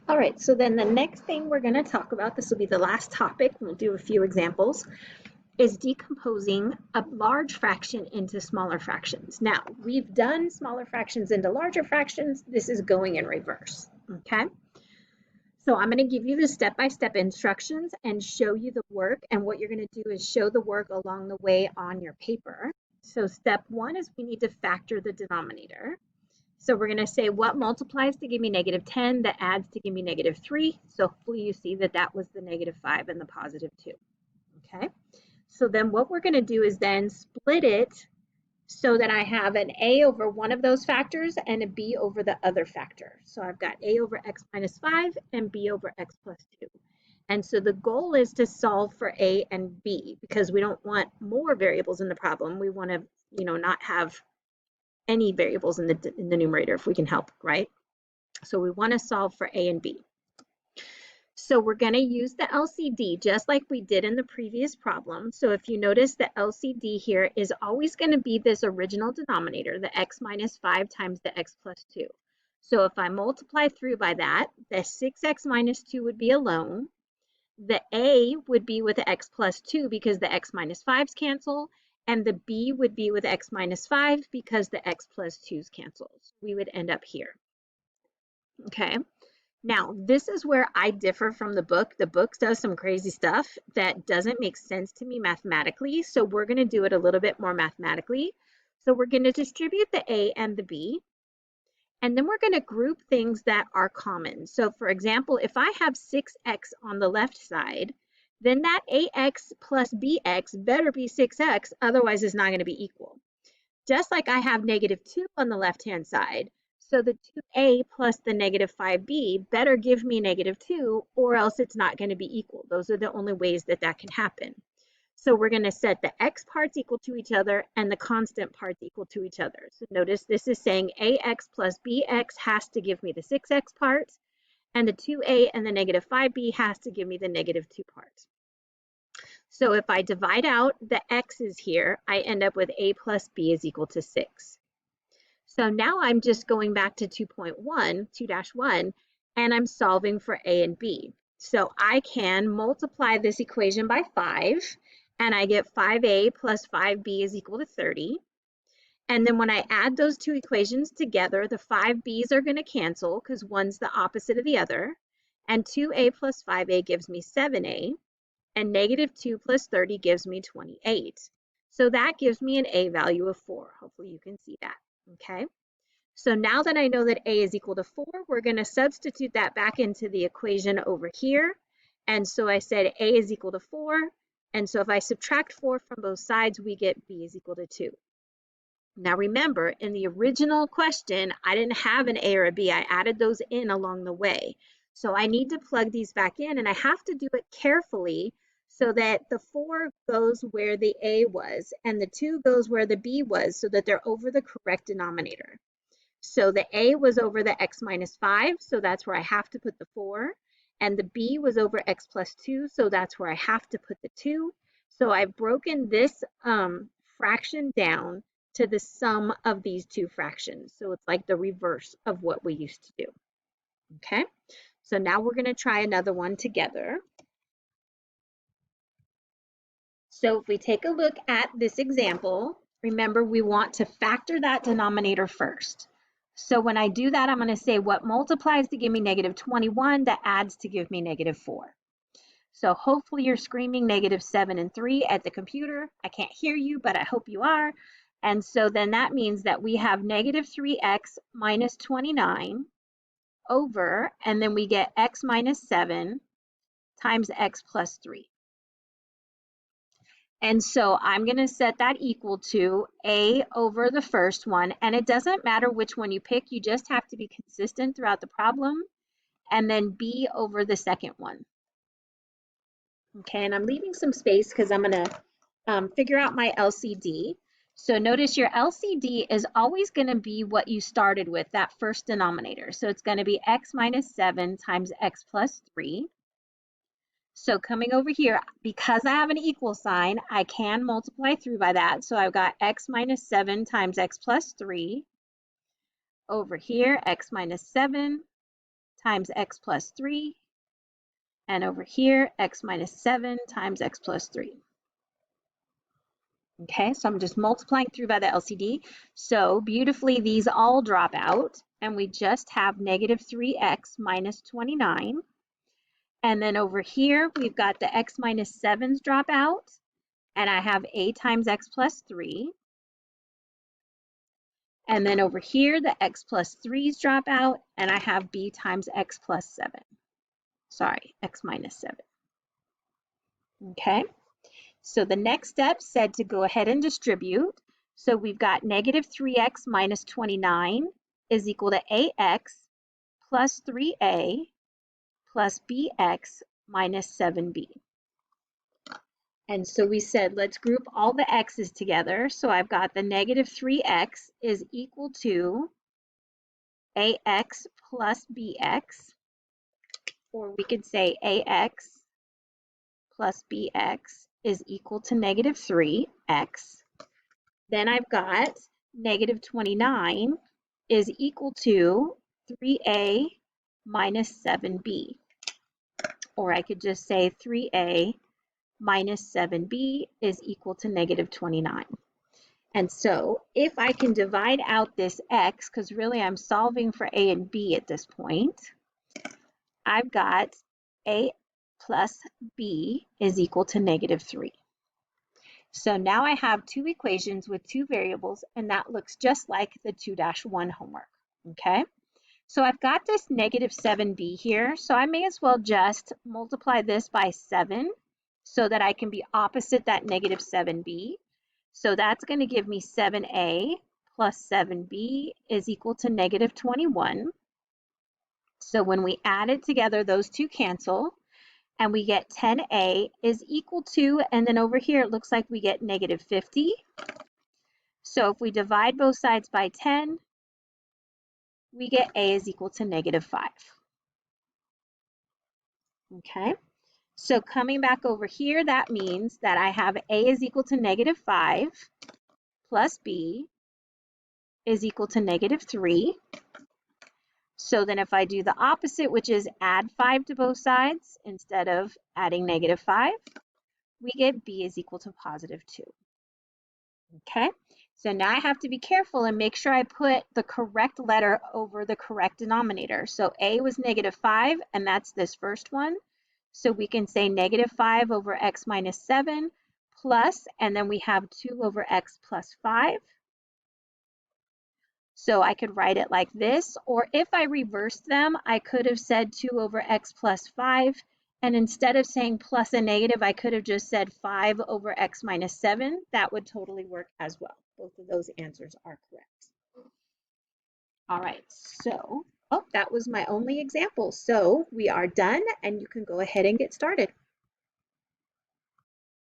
All right, so then the next thing we're going to talk about, this will be the last topic, we'll do a few examples, is decomposing a large fraction into smaller fractions. Now, we've done smaller fractions into larger fractions. This is going in reverse, okay? So I'm going to give you the step-by-step instructions and show you the work, and what you're going to do is show the work along the way on your paper. So step one is we need to factor the denominator. So we're going to say what multiplies to give me negative 10, that adds to give me negative 3. So hopefully you see that that was the negative 5 and the positive 2. Okay, so then what we're going to do is then split it so that I have an a over one of those factors and a b over the other factor. So I've got a over x minus 5 and b over x plus 2. And so the goal is to solve for a and b because we don't want more variables in the problem. We want to, not have any variables in the numerator if we can help, right? So we want to solve for a and b. So we're going to use the LCD just like we did in the previous problem. So if you notice, the LCD here is always going to be this original denominator, the x minus 5 times the x plus 2. So if I multiply through by that, the 6x minus 2 would be alone. The a would be with the x plus 2 because the x minus 5's cancel, and the b would be with x minus 5 because the x plus 2's cancels. We would end up here. Okay, now this is where I differ from the book. The book does some crazy stuff that doesn't make sense to me mathematically, so we're going to do it a little bit more mathematically. So we're going to distribute the a and the b, and then we're going to group things that are common. So for example, if I have 6x on the left side, then that ax plus bx better be 6x, otherwise it's not going to be equal. Just like I have negative 2 on the left-hand side, so the 2a plus the negative 5b better give me negative 2, or else it's not going to be equal. Those are the only ways that that can happen. So we're going to set the x parts equal to each other and the constant parts equal to each other. So notice this is saying ax plus bx has to give me the 6x part, and the 2a and the negative 5b has to give me the negative 2 parts. So if I divide out the x's here, I end up with a plus b is equal to 6. So now I'm just going back to 2.1, and I'm solving for a and b. So I can multiply this equation by 5, and I get 5a plus 5b is equal to 30. And then when I add those two equations together, the 5b's are going to cancel because one's the opposite of the other. And 2a plus 5a gives me 7a. And negative 2 plus 30 gives me 28. So that gives me an a value of 4. Hopefully you can see that. Okay. So now that I know that a is equal to 4, we're going to substitute that back into the equation over here. And so I said a is equal to 4. And so if I subtract 4 from both sides, we get b is equal to 2. Now remember, in the original question, I didn't have an a or a b. I added those in along the way. So I need to plug these back in, and I have to do it carefully so that the 4 goes where the a was and the 2 goes where the b was, so that they're over the correct denominator. So the a was over the x minus 5, so that's where I have to put the 4. And the b was over x plus 2, so that's where I have to put the 2. So I've broken this fraction down to the sum of these two fractions. So it's like the reverse of what we used to do. Okay, so now we're going to try another one together. So if we take a look at this example, remember we want to factor that denominator first. So when I do that, I'm going to say what multiplies to give me negative 21 that adds to give me negative 4. So hopefully you're screaming negative 7 and 3 at the computer. I can't hear you, but I hope you are. And so then that means that we have negative 3x minus 29 over, and then we get x minus 7 times x plus 3. And so I'm going to set that equal to a over the first one. And it doesn't matter which one you pick. You just have to be consistent throughout the problem. And then b over the second one. Okay, and I'm leaving some space because I'm going to figure out my LCD. So notice your LCD is always going to be what you started with, that first denominator. So it's going to be x minus 7 times x plus 3. So coming over here, because I have an equal sign, I can multiply through by that. So I've got x minus 7 times x plus 3. Over here, x minus 7 times x plus 3. And over here, x minus 7 times x plus 3. Okay, so I'm just multiplying through by the LCD. So beautifully, these all drop out, and we just have negative 3x minus 29. And then over here, we've got the x minus 7's drop out, and I have a times x plus 3. And then over here, the x plus 3's drop out, and I have b times x plus 7. Sorry, x minus 7. Okay, so the next step said to go ahead and distribute. So we've got negative 3x minus 29 is equal to ax plus 3a plus bx minus 7b. And so we said, let's group all the x's together. So I've got the negative 3x is equal to ax plus bx, or we could say ax plus bx is equal to negative 3x. Then I've got negative 29 is equal to 3a minus 7b. Or I could just say 3a minus 7b is equal to negative 29. And so if I can divide out this x, because really I'm solving for a and b at this point, I've got a plus b is equal to negative 3. So now I have two equations with two variables, and that looks just like the 2-1 homework, okay? So I've got this negative 7b here, so I may as well just multiply this by 7 so that I can be opposite that negative 7b. So that's going to give me 7a plus 7b is equal to negative 21. So when we add it together, those two cancel, and we get 10a is equal to, and then over here it looks like we get negative 50. So if we divide both sides by 10, we get a is equal to negative 5. Okay, so coming back over here, that means that I have a is equal to negative 5 plus b is equal to negative 3. So then if I do the opposite, which is add 5 to both sides instead of adding negative 5, we get b is equal to positive 2. Okay, so now I have to be careful and make sure I put the correct letter over the correct denominator. So a was negative 5, and that's this first one. So we can say negative 5 over x minus 7 plus, and then we have 2 over x plus 5. So I could write it like this, or if I reversed them, I could have said 2 over x plus 5, and instead of saying plus a negative, I could have just said 5 over x minus 7. That would totally work as well. Both of those answers are correct. All right, so, that was my only example. So we are done, and you can go ahead and get started.